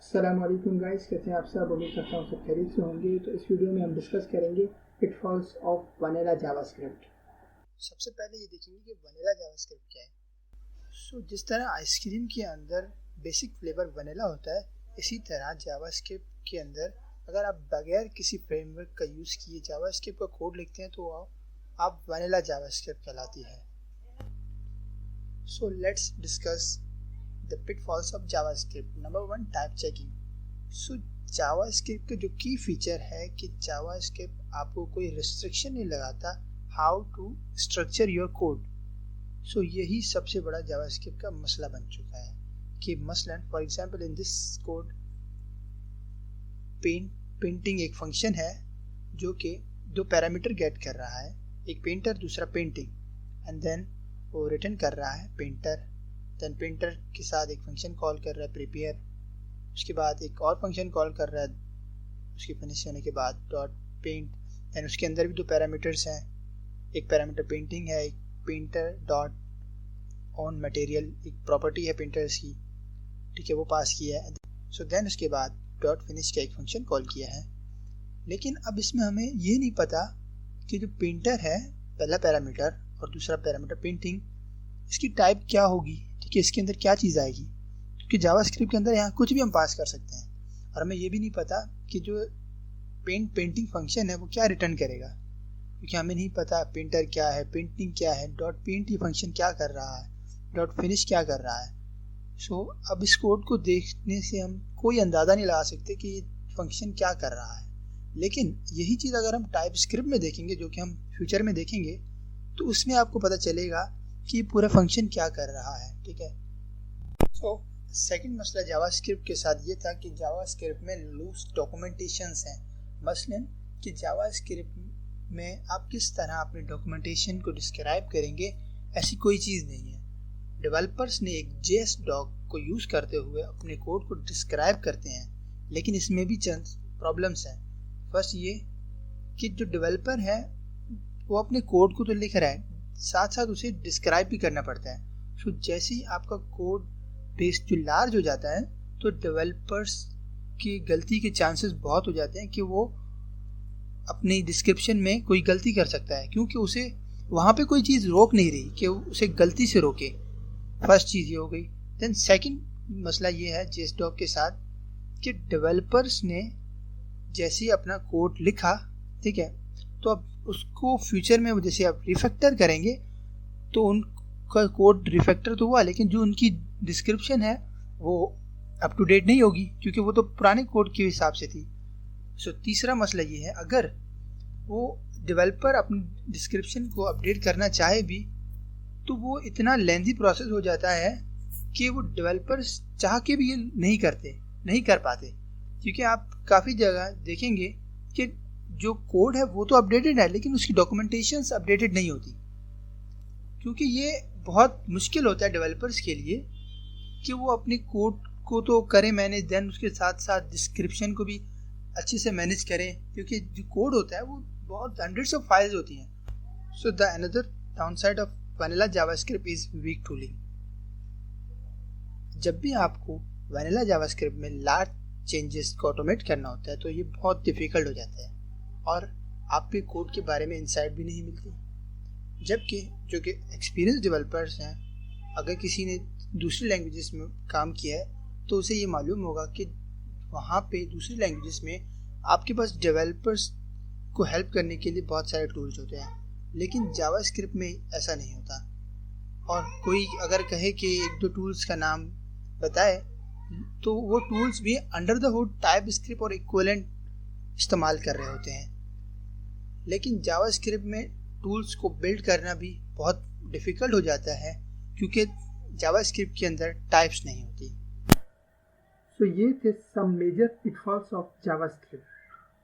अस्सलाम वालेकुम गाइस, कैसे हैं आप सब। उम्मीद करता हूँ सब खैरियत से होंगे। तो इस वीडियो में हम डिस्कस करेंगे पिटफॉल्स ऑफ वनीला जावास्क्रिप्ट। सबसे पहले ये देखेंगे कि वनीला जावास्क्रिप्ट क्या है। जिस तरह आइसक्रीम के अंदर बेसिक फ्लेवर वनीला होता है, इसी तरह जावास्क्रिप्ट के अंदर अगर आप बगैर किसी फ्रेमवर्क का यूज़ किए जावास्क्रिप्ट का कोड लिखते हैं तो आप वनीला जावास्क्रिप्ट कहलाती है। So let's discuss the pitfalls of JavaScript. Number 1, type checking. So JavaScript का जो की फीचर है कि JavaScript आपको कोई रिस्ट्रिक्शन नहीं लगाता how to structure your code. So यही सबसे बड़ा JavaScript का मसला बन चुका है कि मसलन for example in this code painting एक फंक्शन है जो कि दो पैरामीटर गेट कर रहा है, एक पेंटर दूसरा पेंटिंग, एंड देन वो रिटर्न कर रहा है पेंटर। देन पेंटर के साथ एक फंक्शन कॉल कर रहा है प्रिपेयर, उसके बाद एक और फंक्शन कॉल कर रहा है उसकी फिनिश होने के बाद डॉट पेंट, एंड उसके अंदर भी दो पैरामीटर्स हैं, एक पैरामीटर पेंटिंग है, एक पेंटर डॉट ऑन मटेरियल एक प्रॉपर्टी है पेंटर्स की, ठीक है, वो पास किया है। सो देन उसके बाद डॉट फिनिश का एक फंक्शन कॉल किया है। लेकिन अब इसमें हमें ये नहीं पता कि जो पेंटर है पहला पैरामीटर और दूसरा पैरामीटर पेंटिंग, इसकी टाइप क्या होगी, ठीक है, इसके अंदर क्या चीज़ आएगी, क्योंकि जावास्क्रिप्ट के अंदर यहाँ कुछ भी हम पास कर सकते हैं और हमें ये भी नहीं पता कि जो पेंटिंग फंक्शन है वो क्या रिटर्न करेगा, क्योंकि हमें नहीं पता पेंटर क्या है, पेंटिंग क्या है, डॉट पेंट ये फंक्शन क्या कर रहा है, डॉट फिनिश क्या कर रहा है। सो अब इस कोड को देखने से हम कोई अंदाज़ा नहीं लगा सकते कि ये फंक्शन क्या कर रहा है। लेकिन यही चीज़ अगर हम टाइप स्क्रिप्ट में देखेंगे, जो कि हम फ्यूचर में देखेंगे, तो उसमें आपको पता चलेगा कि पूरा फंक्शन क्या कर रहा है, ठीक है। सो सेकंड मसला जावास्क्रिप्ट के साथ ये था कि जावास्क्रिप्ट में लूज डॉक्यूमेंटेशंस हैं। मसलन कि जावास्क्रिप्ट में आप किस तरह अपने डॉक्यूमेंटेशन को डिस्क्राइब करेंगे, ऐसी कोई चीज़ नहीं है। डेवलपर्स ने एक जेएस डॉक को यूज़ करते हुए अपने कोड को डिस्क्राइब करते हैं, लेकिन इसमें भी चंद प्रॉब्लम्स हैं। फर्स्ट ये कि जो डेवलपर है वो अपने कोड को तो लिख रहा है, साथ साथ उसे डिस्क्राइब भी करना पड़ता है। सो जैसे ही आपका कोड बेस जो लार्ज हो जाता है तो डेवलपर्स की गलती के चांसेस बहुत हो जाते हैं कि वो अपनी डिस्क्रिप्शन में कोई गलती कर सकता है, क्योंकि उसे वहाँ पे कोई चीज़ रोक नहीं रही कि उसे गलती से रोके। फर्स्ट चीज़ ये हो गई। देन सेकंड मसला ये है जेएसडॉक के साथ कि डेवलपर्स ने जैसे ही अपना कोड लिखा, ठीक है, तो अब उसको फ्यूचर में जैसे आप रिफैक्टर करेंगे तो उनका कोड रिफैक्टर तो हुआ, लेकिन जो उनकी डिस्क्रिप्शन है वो अप टू डेट नहीं होगी, क्योंकि वो तो पुराने कोड के हिसाब से थी। सो तीसरा मसला ये है, अगर वो डेवलपर अपनी डिस्क्रिप्शन को अपडेट करना चाहे भी तो वो इतना लेंथी प्रोसेस हो जाता है कि वो डेवलपर्स चाह के भी ये नहीं कर पाते, क्योंकि आप काफ़ी जगह देखेंगे कि जो कोड है वो तो अपडेटेड है लेकिन उसकी डॉक्यूमेंटेशंस अपडेटेड नहीं होती, क्योंकि ये बहुत मुश्किल होता है डेवलपर्स के लिए कि वो अपने कोड को तो करें मैनेज, देन उसके साथ साथ डिस्क्रिप्शन को भी अच्छे से मैनेज करें, क्योंकि जो कोड होता है वो बहुत हंड्रेड्स ऑफ फाइल्स होती हैं। So the another downside of vanilla JavaScript is weak tooling. जब भी आपको वनीला जावास्क्रिप्ट में लार्ज चेंजेस को ऑटोमेट करना होता है तो ये बहुत डिफिकल्ट हो जाता है और आपके कोड के बारे में इंसाइट भी नहीं मिलती। जबकि जो कि एक्सपीरियंस डेवलपर्स हैं, अगर किसी ने दूसरी लैंग्वेजेस में काम किया है तो उसे ये मालूम होगा कि वहाँ पे दूसरी लैंग्वेजेस में आपके पास डेवलपर्स को हेल्प करने के लिए बहुत सारे टूल्स होते हैं, लेकिन जावास्क्रिप्ट में ऐसा नहीं होता। और कोई अगर कहे कि एक दो टूल्स का नाम बताए तो वो टूल्स भी under the hood type script और इक्विवेलेंट इस्तेमाल कर रहे होते हैं। लेकिन जावास्क्रिप्ट में टूल्स को बिल्ड करना भी बहुत डिफ़िकल्ट हो जाता है, क्योंकि जावास्क्रिप्ट के अंदर टाइप्स नहीं होती। So ये थे some major pitfalls of JavaScript.